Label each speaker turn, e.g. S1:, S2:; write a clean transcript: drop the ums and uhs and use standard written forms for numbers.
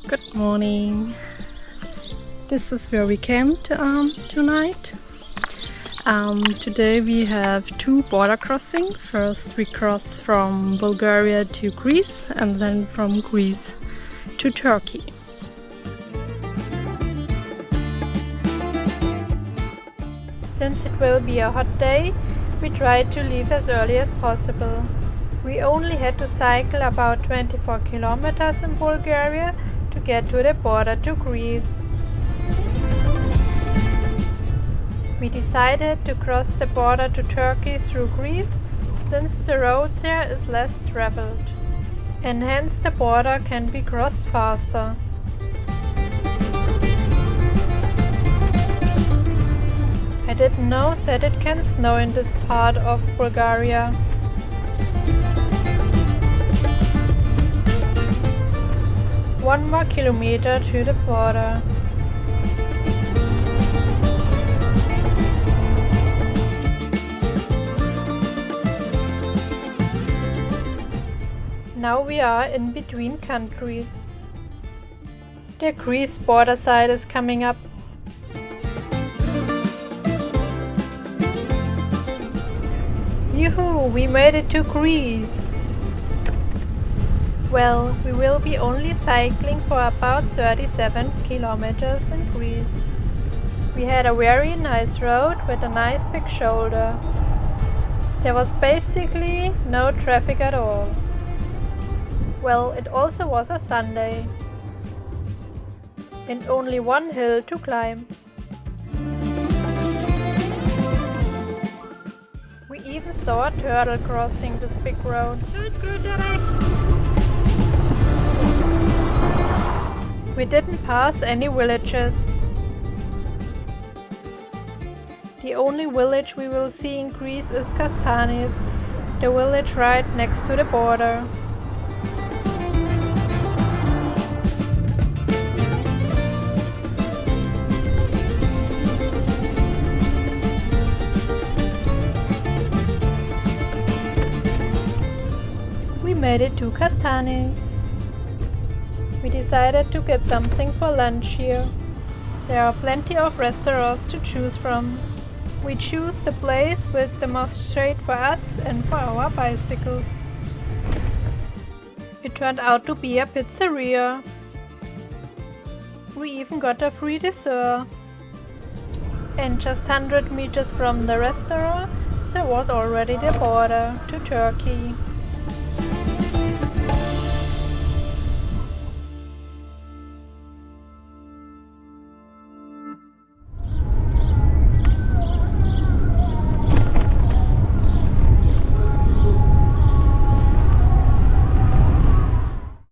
S1: Good morning. This is where we camped tonight. Today we have two border crossings. First we cross from Bulgaria to Greece and then from Greece to Turkey. Since it will be a hot day, we tried to leave as early as possible. We only had to cycle about 24 kilometers in Bulgaria to get to the border to Greece. We decided to cross the border to Turkey through Greece since the road there is less traveled, and hence the border can be crossed faster. I didn't know that it can snow in this part of Bulgaria. One more kilometer to the border. Now we are in between countries. The Greece border side is coming up. Yoo-hoo, we made it to Greece! Well, we will be only cycling for about 37 kilometers in Greece. We had a very nice road with a nice big shoulder. There was basically no traffic at all. Well, it also was a Sunday. And only one hill to climb. We even saw a turtle crossing this big road. We didn't pass any villages. The only village we will see in Greece is Kastanis, the village right next to the border. We made it to Kastanis. We decided to get something for lunch here. There are plenty of restaurants to choose from. We choose the place with the most shade for us and for our bicycles. It turned out to be a pizzeria. We even got a free dessert. And just 100 meters from the restaurant, there was already the border to Turkey.